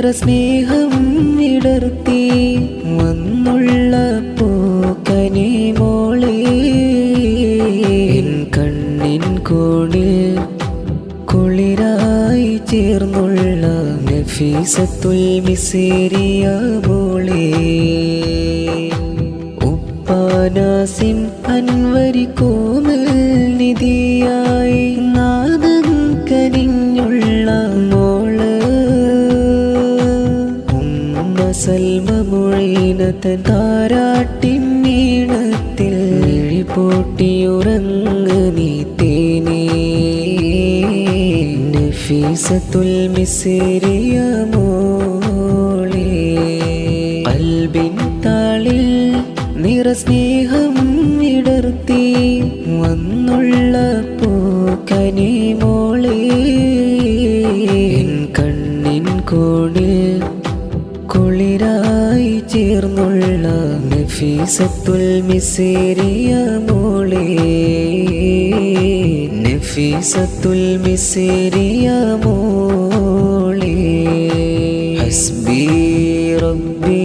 നിറസ്നേഹം വിടർത്തി വന്നുള്ള പൂക്കനി മോളെ എൻ കണ്ണിൻ കോണിൽ കുളിരായി ചേർന്നുള്ള നഫീസത്തുൽ മിസ്രിയ മോളെ ഉപ്പാനാസിൻ അൻവരി കോമൽ നിധിയായി നാദം കനിഞ്ഞുള്ള മോള് ഉമ്മ സൽമ മുഴീനത്തൻ താരാട്ടിൻ നീണത്തിൽ മിഴിപൂട്ടിയുറങ്ങ് നീ തേനേ നഫീസത്തുൽ മിസ്രിയ മോളെ ഖൽബിൻ താളിൽ നിറസ്നേഹം വിടർത്തി വന്നുള്ള പൂക്കനി മോളെ എൻ കണ്ണിൻ കോണിൽ കുളിരായി ചേർന്നുള്ള നഫീസത്തുൽ മിസ്രിയ മോളെ നഫീസത്തുൽ മിസ്രിയ മോളെ ഹസ്ബി റബ്ബി